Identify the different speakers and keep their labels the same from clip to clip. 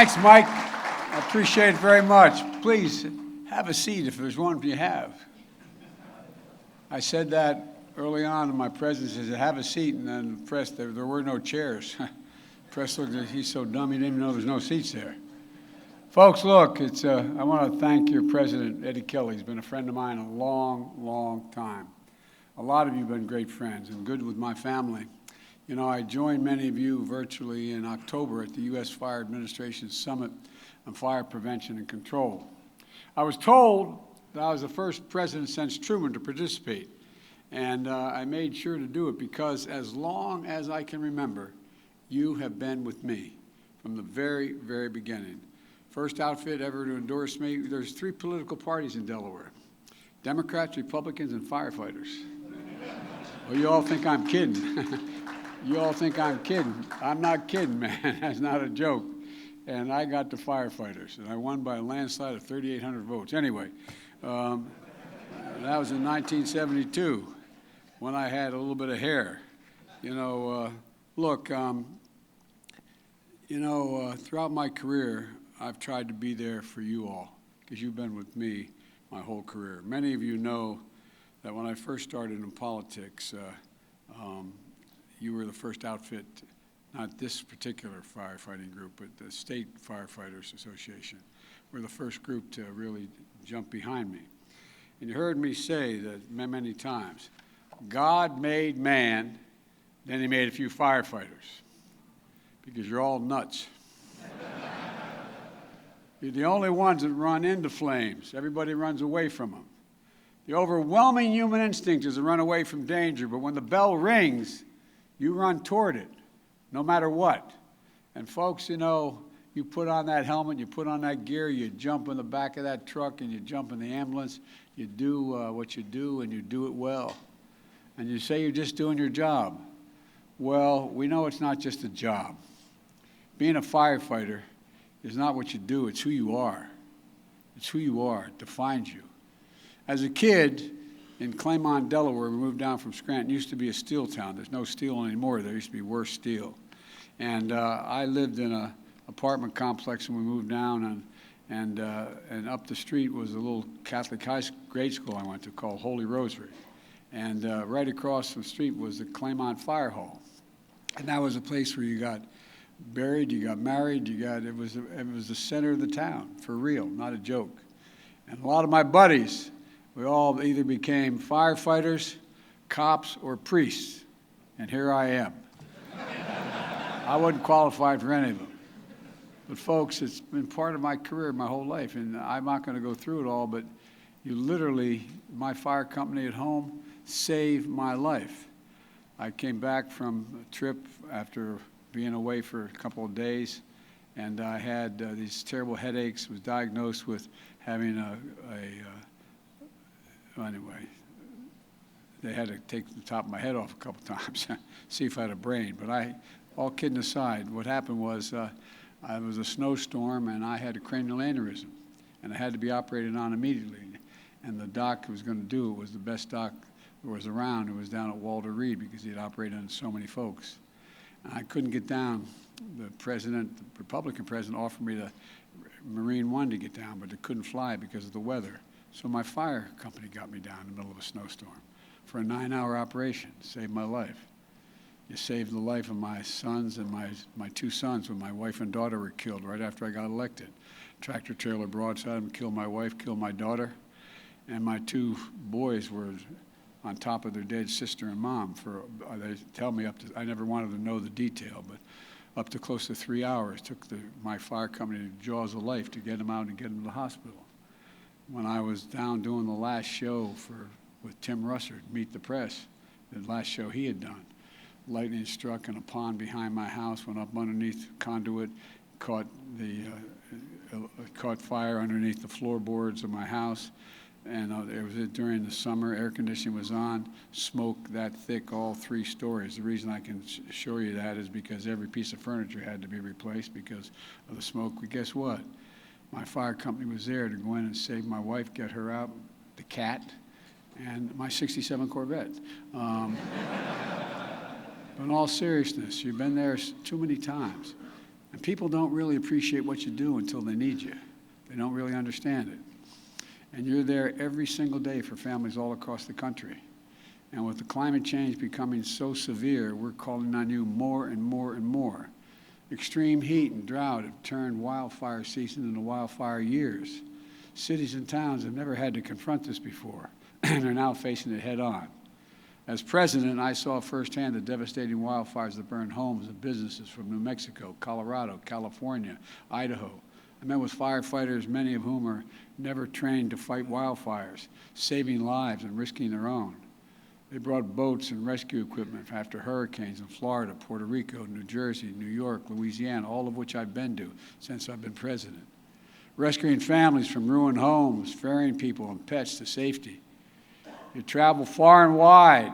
Speaker 1: Thanks, Mike. I appreciate it very much. Please have a seat if there's one you have. I said that early on in my presidency, said, have a seat, and then the press, there were no chairs. Press looked at, he's so dumb he didn't even know there's no seats there. Folks, look, I want to thank your president, Eddie Kelly. He's been a friend of mine a long, long time. A lot of you have been great friends and good with my family. You know, I joined many of you virtually in October at the U.S. Fire Administration's Summit on Fire Prevention and Control. I was told that I was the first president since Truman to participate, and I made sure to do it because as long as I can remember, you have been with me from the very, very beginning. First outfit ever to endorse me. There's 3 political parties in Delaware: Democrats, Republicans, and firefighters. Well, you all think I'm kidding. You all think I'm kidding. I'm not kidding, man. That's not a joke. And I got the firefighters, and I won by a landslide of 3,800 votes. Anyway, that was in 1972 when I had a little bit of hair. You know, look, throughout my career, I've tried to be there for you all because you've been with me my whole career. Many of you know that when I first started in politics, you were the first outfit, not this particular firefighting group, but the State Firefighters Association. We're the first group to really jump behind me. And you heard me say that many times, God made man, then he made a few firefighters, because you're all nuts. You're the only ones that run into flames. Everybody runs away from them. The overwhelming human instinct is to run away from danger, but when the bell rings, you run toward it, no matter what. And folks, you know, you put on that helmet, you put on that gear, you jump in the back of that truck, and you jump in the ambulance. You do what you do, and you do it well. And you say you're just doing your job. Well, we know it's not just a job. Being a firefighter is not what you do, it's who you are. It's who you are. It defines you. As a kid in Claymont, Delaware, we moved down from Scranton. It used to be a steel town. There's no steel anymore. There used to be worse steel. And I lived in an apartment complex when we moved down, and up the street was a little Catholic grade school I went to called Holy Rosary. And right across the street was the Claymont Fire Hall. And that was a place where you got buried, you got married, it was the center of the town, for real, not a joke. And a lot of my buddies, we all either became firefighters, cops, or priests. And here I am. I wasn't qualified for any of them. But folks, it's been part of my career my whole life, and I'm not going to go through it all, but you literally, my fire company at home, saved my life. I came back from a trip after being away for a couple of days, and I had these terrible headaches, was diagnosed with having anyway, they had to take the top of my head off a couple times, see if I had a brain. But all kidding aside, what happened was it was a snowstorm, and I had a cranial aneurysm, and I had to be operated on immediately. And the doc who was going to do it was the best doc there was around, who was down at Walter Reed, because he had operated on so many folks. And I couldn't get down. The Republican president, offered me the Marine One to get down, but they couldn't fly because of the weather. So my fire company got me down in the middle of a snowstorm for a 9-hour operation. Saved my life. It saved the life of my sons and my 2 sons when my wife and daughter were killed right after I got elected. Tractor trailer broadside them, killed my wife, killed my daughter. And my 2 boys were on top of their dead sister and mom they tell me I never wanted to know the detail, but up to close to 3 hours took my fire company to jaws of life to get them out and get them to the hospital. When I was down doing the last show with Tim Russert, Meet the Press, the last show he had done, lightning struck in a pond behind my house, went up underneath the conduit, caught fire underneath the floorboards of my house. And it was during the summer, air conditioning was on, smoke that thick, all 3 stories. The reason I can show you that is because every piece of furniture had to be replaced because of the smoke. But guess what? My fire company was there to go in and save my wife, get her out, the cat, and my 67 Corvette. But in all seriousness, you've been there too many times. And people don't really appreciate what you do until they need you. They don't really understand it. And you're there every single day for families all across the country. And with the climate change becoming so severe, we're calling on you more and more and more. Extreme heat and drought have turned wildfire season into wildfire years. Cities and towns have never had to confront this before, and are now facing it head on. As president, I saw firsthand the devastating wildfires that burned homes and businesses from New Mexico, Colorado, California, Idaho. I met with firefighters, many of whom are never trained to fight wildfires, saving lives and risking their own. They brought boats and rescue equipment after hurricanes in Florida, Puerto Rico, New Jersey, New York, Louisiana, all of which I've been to since I've been president. Rescuing families from ruined homes, ferrying people and pets to safety. You travel far and wide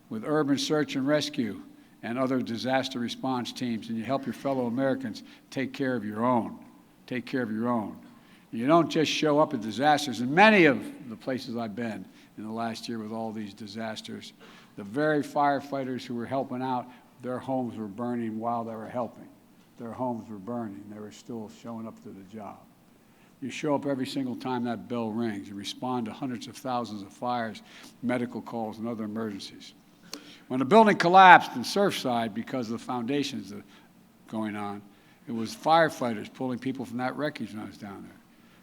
Speaker 1: with urban search and rescue and other disaster response teams, and you help your fellow Americans take care of your own. Take care of your own. You don't just show up at disasters. In many of the places I've been in the last year with all these disasters, the very firefighters who were helping out, their homes were burning while they were helping. Their homes were burning. They were still showing up to the job. You show up every single time that bell rings. You respond to hundreds of thousands of fires, medical calls, and other emergencies. When the building collapsed in Surfside because of the foundations going on, it was firefighters pulling people from that wreckage when I was down there.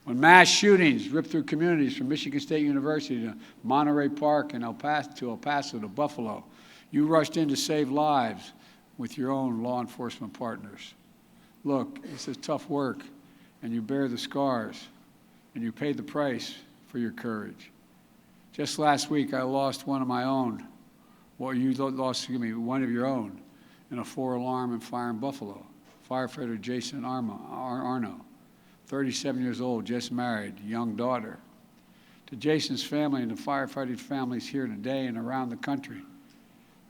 Speaker 1: When mass shootings ripped through communities from Michigan State University to Monterey Park and El Paso to Buffalo, you rushed in to save lives with your own law enforcement partners. Look, this is tough work, and you bear the scars, and you paid the price for your courage. Just last week, I lost one of my own. Well, you lost, one of your own in a 4-alarm and fire in Buffalo. Firefighter Jason Arno, 37 years old, just married, young daughter. To Jason's family and the firefighting families here today and around the country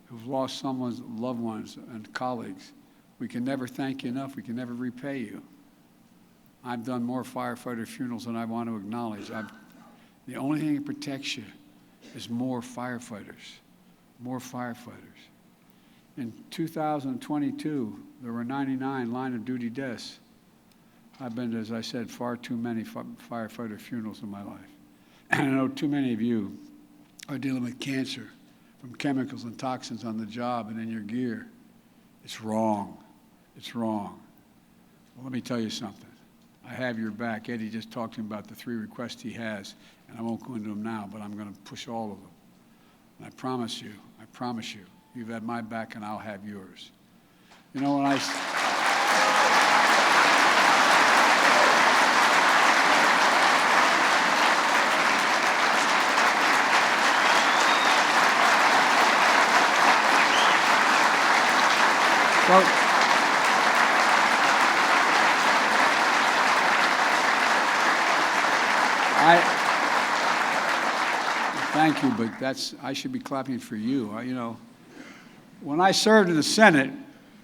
Speaker 1: who've lost someone's loved ones and colleagues, we can never thank you enough. We can never repay you. I've done more firefighter funerals than I want to acknowledge. The only thing that protects you is more firefighters, more firefighters. In 2022, there were 99 line-of-duty deaths. I've been to, as I said, far too many firefighter funerals in my life. And I know too many of you are dealing with cancer from chemicals and toxins on the job and in your gear. It's wrong. It's wrong. Well, let me tell you something. I have your back. Eddie just talked to him about the 3 requests he has, and I won't go into them now, but I'm going to push all of them. And I promise you, you've had my back and I'll have yours. You know, when thank you, but I should be clapping for you. When I served in the Senate,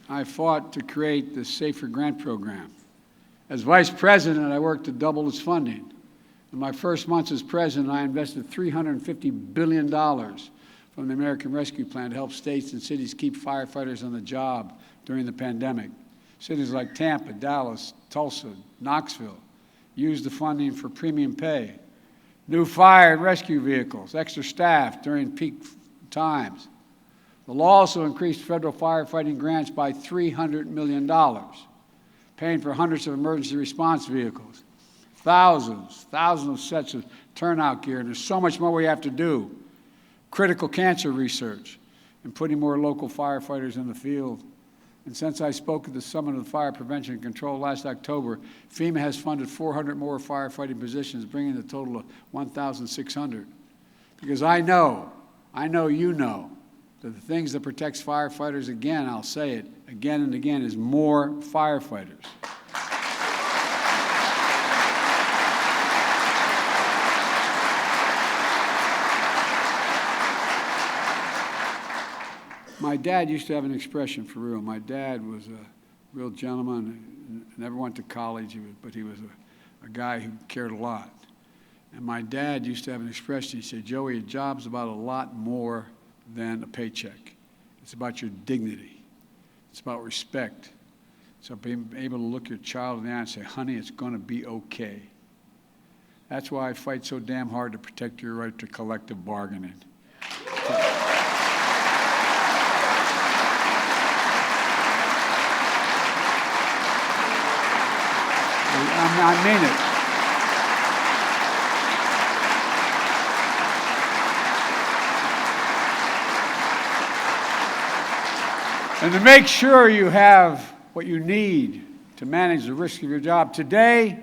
Speaker 1: I fought to create the Safer Grant Program. As Vice President, I worked to double its funding. In my first months as President, I invested $350 billion from the American Rescue Plan to help states and cities keep firefighters on the job during the pandemic. Cities like Tampa, Dallas, Tulsa, Knoxville used the funding for premium pay, new fire and rescue vehicles, extra staff during peak times. The law also increased federal firefighting grants by $300 million, paying for hundreds of emergency response vehicles, thousands of sets of turnout gear, and there's so much more we have to do. Critical cancer research, and putting more local firefighters in the field. And since I spoke at the Summit of Fire Prevention and Control last October, FEMA has funded 400 more firefighting positions, bringing the total to 1,600. Because I know you know, that the things that protects firefighters, again, I'll say it again and again, is more firefighters. My dad used to have an expression for real. My dad was a real gentleman, never went to college, but he was a guy who cared a lot. And my dad used to have an expression. He said, "Joey, a job's about a lot more than a paycheck. It's about your dignity. It's about respect. So being able to look your child in the eye and say, honey, it's going to be okay. That's why I fight so damn hard to protect your right to collective bargaining. I mean it. And to make sure you have what you need to manage the risk of your job. Today,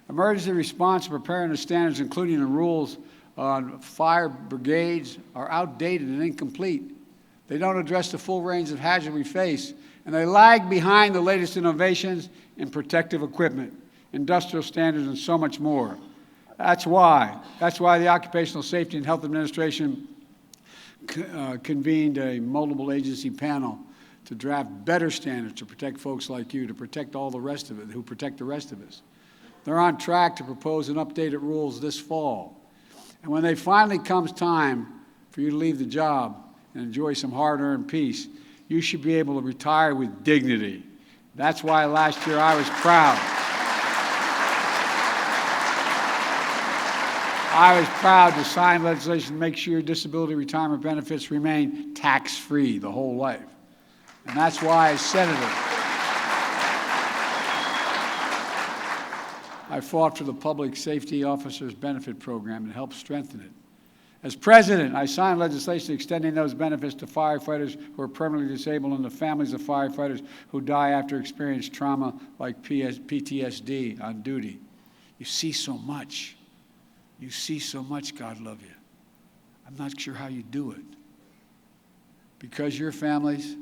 Speaker 1: emergency response and preparedness standards, including the rules on fire brigades, are outdated and incomplete. They don't address the full range of hazards we face, and they lag behind the latest innovations in protective equipment, industrial standards, and so much more. That's why the Occupational Safety and Health Administration convened a multiple agency panel to draft better standards to protect folks like you, to protect all the rest of it, who protect the rest of us. They're on track to propose an updated rules this fall. And when they finally comes time for you to leave the job and enjoy some hard-earned peace, you should be able to retire with dignity. That's why last year I was proud. I was proud to sign legislation to make sure your disability retirement benefits remain tax-free the whole life. And that's why, as senator, I fought for the Public Safety Officers Benefit Program and helped strengthen it. As president, I signed legislation extending those benefits to firefighters who are permanently disabled and the families of firefighters who die after experiencing trauma like PTSD on duty. You see so much. You see so much, God love you. I'm not sure how you do it. Because your families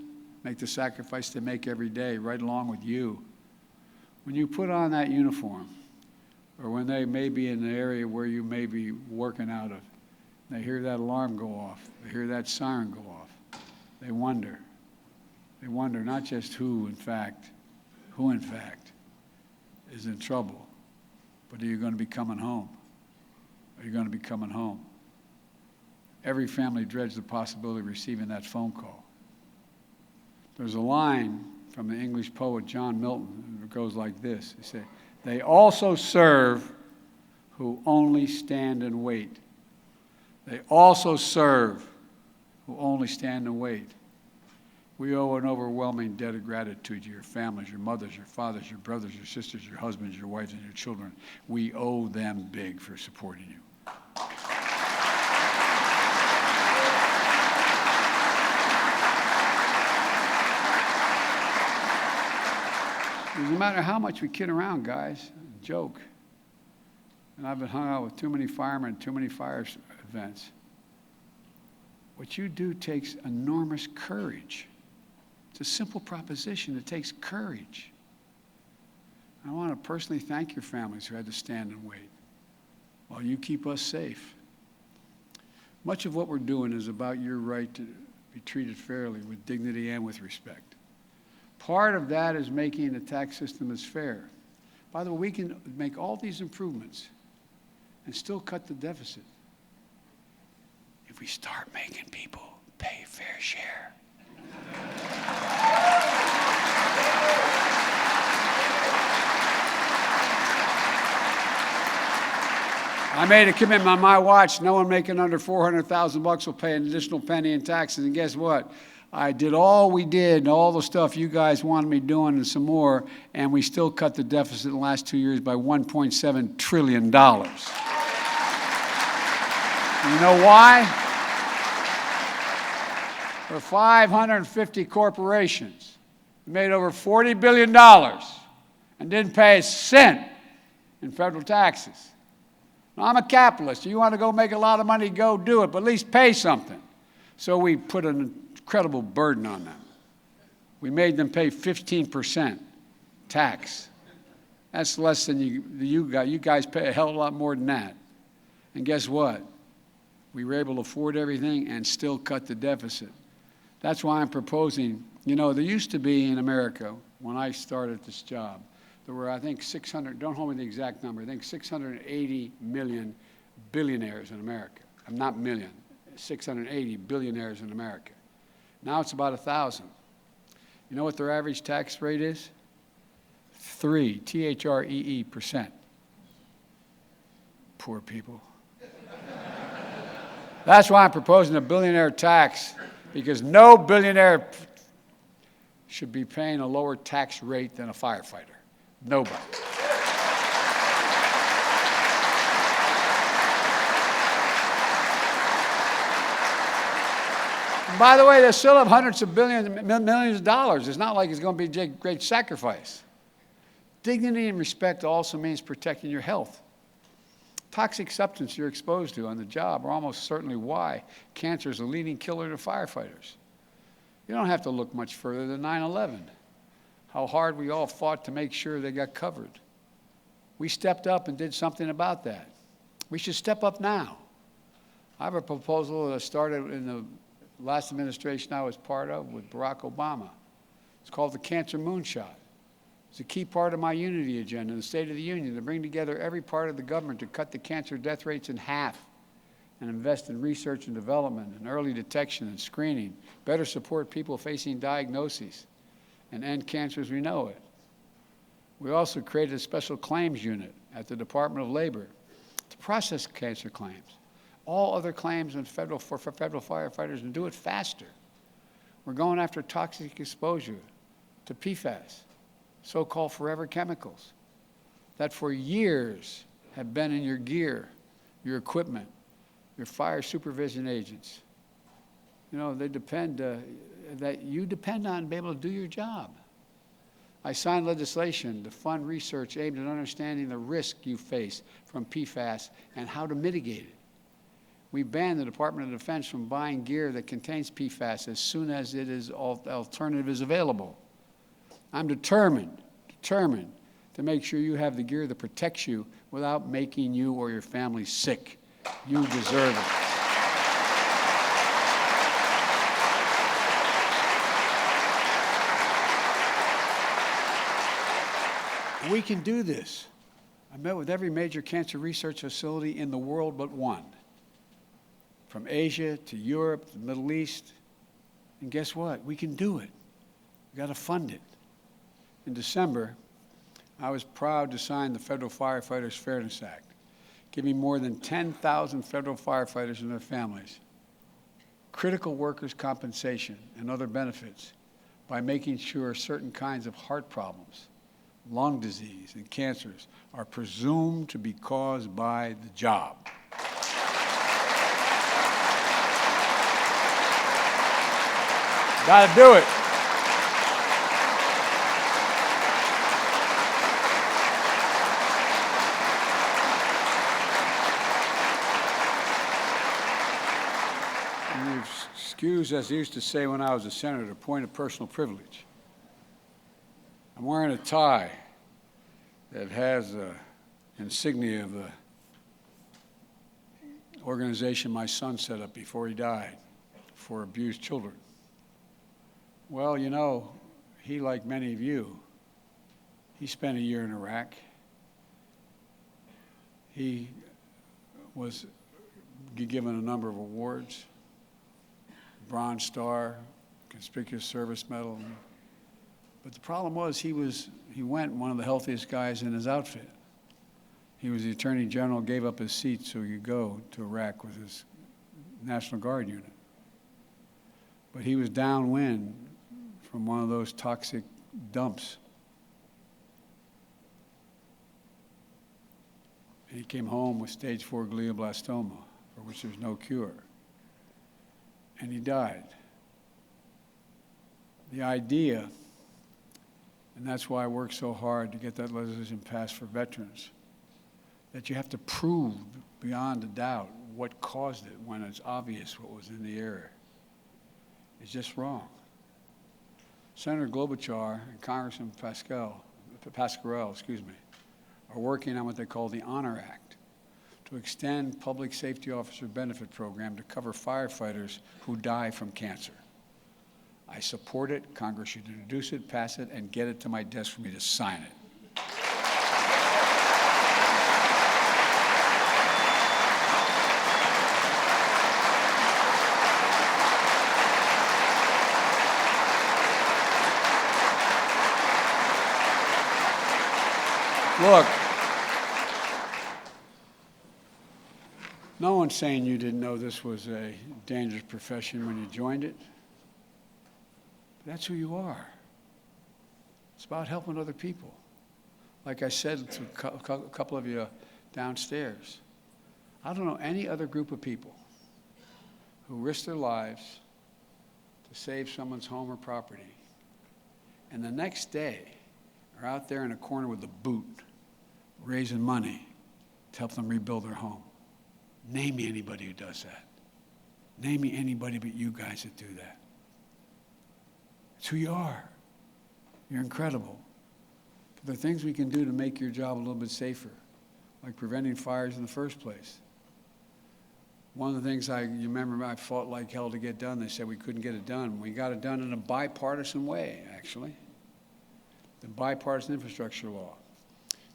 Speaker 1: make the sacrifice they make every day, right along with you. When you put on that uniform, or when they may be in the area where you may be working out of, they hear that alarm go off, they hear that siren go off, they wonder. They wonder not just who in fact is in trouble, but are you going to be coming home? Are you going to be coming home? Every family dreads the possibility of receiving that phone call. There's a line from the English poet John Milton that goes like this. He said, "They also serve who only stand and wait." They also serve who only stand and wait. We owe an overwhelming debt of gratitude to your families, your mothers, your fathers, your brothers, your sisters, your husbands, your wives, and your children. We owe them big for supporting you. No matter how much we kid around, guys, joke, and I've been hung out with too many firemen, too many fire events, what you do takes enormous courage. It's a simple proposition. It takes courage. I want to personally thank your families who had to stand and wait while you keep us safe. Much of what we're doing is about your right to be treated fairly, with dignity and with respect. Part of that is making the tax system as fair. By the way, we can make all these improvements and still cut the deficit if we start making people pay fair share. I made a commitment on my watch, no one making under $400,000 will pay an additional penny in taxes. And guess what? I did all we did, and all the stuff you guys wanted me doing and some more, and we still cut the deficit in the last 2 years by $1.7 trillion. You know why? For 550 corporations made over $40 billion and didn't pay a cent in federal taxes. Now, I'm a capitalist. You want to go make a lot of money, go do it, but at least pay something. So we put an incredible burden on them. We made them pay 15% tax. That's less than you guys pay a hell of a lot more than that. And guess what? We were able to afford everything and still cut the deficit. That's why I'm proposing, you know, there used to be in America, when I started this job, there were, I think, 600, don't hold me the exact number, I think 680 million billionaires in America. Not million, 680 billionaires in America. Now it's about 1,000. You know what their average tax rate is? 3, T-H-R-E-E%. Poor people. That's why I'm proposing a billionaire tax, because no billionaire should be paying a lower tax rate than a firefighter. Nobody. And by the way, they still have hundreds of millions of dollars. It's not like it's going to be a great sacrifice. Dignity and respect also means protecting your health. Toxic substance you're exposed to on the job are almost certainly why cancer is the leading killer to firefighters. You don't have to look much further than 9/11, how hard we all fought to make sure they got covered. We stepped up and did something about that. We should step up now. I have a proposal that started in the last administration I was part of with Barack Obama. It's called the Cancer Moonshot. It's a key part of my unity agenda in the State of the Union to bring together every part of the government to cut the cancer death rates in half and invest in research and development and early detection and screening, better support people facing diagnoses, and end cancer as we know it. We also created a special claims unit at the Department of Labor to process cancer claims, all other claims for federal firefighters, and do it faster. We're going after toxic exposure to PFAS, so-called forever chemicals, that for years have been in your gear, your equipment, your fire supervision agents. You know, they depend, that you depend on to be able to do your job. I signed legislation to fund research aimed at understanding the risk you face from PFAS and how to mitigate it. We banned the Department of Defense from buying gear that contains PFAS as soon as alternative is available. I'm determined to make sure you have the gear that protects you without making you or your family sick. You deserve it. We can do this. I met with every major cancer research facility in the world but one, from Asia to Europe, the Middle East, and guess what? We can do it. We've got to fund it. In December, I was proud to sign the Federal Firefighters Fairness Act, giving more than 10,000 federal firefighters and their families critical workers' compensation and other benefits by making sure certain kinds of heart problems, lung disease, and cancers are presumed to be caused by the job. Got to do it. Excuse, as they used to say when I was a senator, a point of personal privilege. I'm wearing a tie that has the insignia of the organization my son set up before he died for abused children. Well, you know, he, like many of you, he spent a year in Iraq. He was given a number of awards. Bronze Star, Conspicuous Service Medal. But the problem was he went one of the healthiest guys in his outfit. He was the Attorney General, gave up his seat so he could go to Iraq with his National Guard unit. But he was downwind from one of those toxic dumps. And he came home with stage 4 glioblastoma, for which there's no cure. And he died. The idea, and that's why I work so hard to get that legislation passed for veterans, that you have to prove beyond a doubt what caused it when it's obvious what was in the air. It's just wrong. Senator Klobuchar and Congressman Pascrell, are working on what they call the Honor Act, to extend public safety officer benefit program to cover firefighters who die from cancer. I support it. Congress should introduce it, pass it, and get it to my desk for me to sign it. Look, no one's saying you didn't know this was a dangerous profession when you joined it. But that's who you are. It's about helping other people. Like I said to a couple of you downstairs, I don't know any other group of people who risk their lives to save someone's home or property, and the next day are out there in a corner with a boot, raising money to help them rebuild their home. Name me anybody who does that. Name me anybody but you guys that do that. It's who you are. You're incredible. But there are things we can do to make your job a little bit safer, like preventing fires in the first place. One of the things you remember I fought like hell to get done. They said we couldn't get it done. We got it done in a bipartisan way, actually. The bipartisan infrastructure law.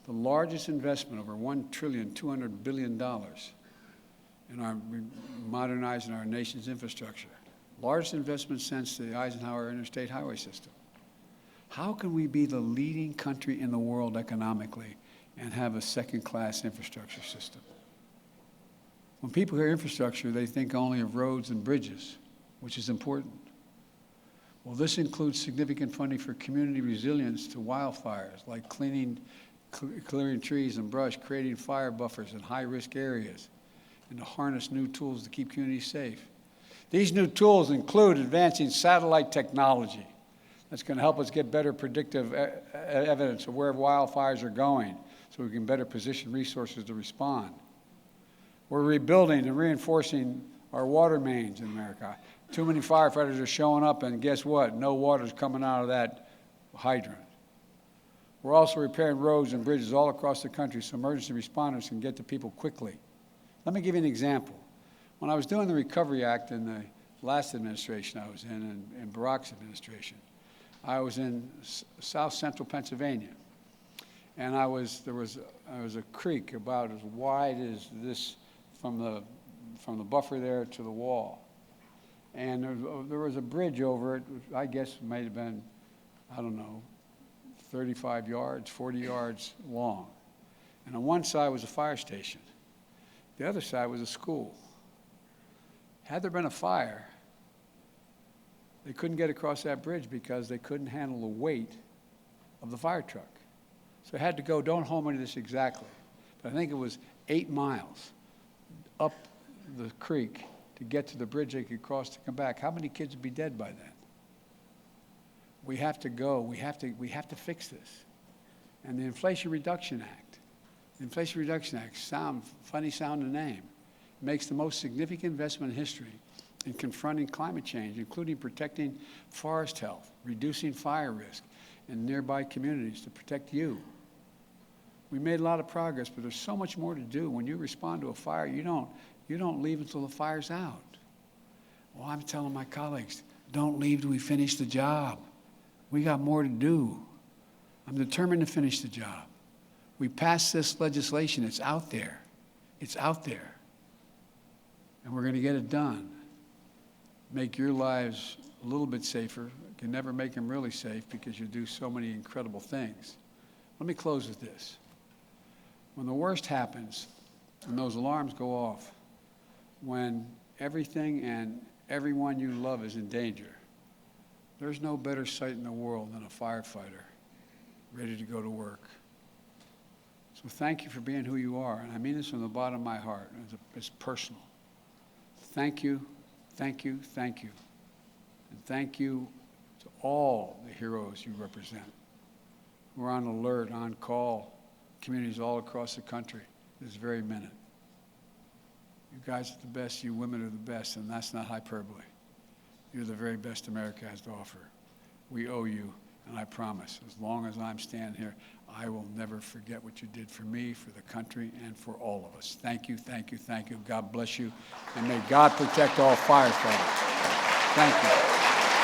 Speaker 1: The largest investment, over $1.2 trillion in our modernizing our nation's infrastructure. Largest investment since the Eisenhower interstate highway system. How can we be the leading country in the world economically and have a second-class infrastructure system? When people hear infrastructure, they think only of roads and bridges, which is important. Well, this includes significant funding for community resilience to wildfires, like clearing trees and brush, creating fire buffers in high-risk areas, and to harness new tools to keep communities safe. These new tools include advancing satellite technology that's going to help us get better predictive evidence of where wildfires are going so we can better position resources to respond. We're rebuilding and reinforcing our water mains in America. Too many firefighters are showing up, and guess what? No water's coming out of that hydrant. We're also repairing roads and bridges all across the country so emergency responders can get to people quickly. Let me give you an example. When I was doing the Recovery Act in the last administration I was in Barack's administration, I was in south central Pennsylvania, and there was a creek about as wide as this from the buffer there to the wall, and there was a bridge over it. I guess it might have been, I don't know, 35 yards, 40 yards long, and on one side was a fire station, the other side was a school. Had there been a fire, they couldn't get across that bridge because they couldn't handle the weight of the fire truck. So they had to go, don't hold me to this exactly, but I think it was 8 miles up the creek to get to the bridge they could cross to come back. How many kids would be dead by then? We have to go. We have to fix this. And the Inflation Reduction Act, funny sounding name, makes the most significant investment in history in confronting climate change, including protecting forest health, reducing fire risk in nearby communities to protect you. We made a lot of progress, but there's so much more to do. When you respond to a fire, you don't leave until the fire's out. Well, I'm telling my colleagues, don't leave till we finish the job. We got more to do. I'm determined to finish the job. We passed this legislation. It's out there. It's out there. And we're going to get it done. Make your lives a little bit safer. Can never make them really safe because you do so many incredible things. Let me close with this. When the worst happens, and those alarms go off, when everything and everyone you love is in danger, there's no better sight in the world than a firefighter ready to go to work. So thank you for being who you are, and I mean this from the bottom of my heart. It's personal. Thank you, thank you, thank you. And thank you to all the heroes you represent. We're on alert, on call, communities all across the country this very minute. You guys are the best, you women are the best, and that's not hyperbole. You're the very best America has to offer. We owe you, and I promise, as long as I'm standing here, I will never forget what you did for me, for the country, and for all of us. Thank you, thank you, thank you. God bless you, and may God protect all firefighters. Thank you.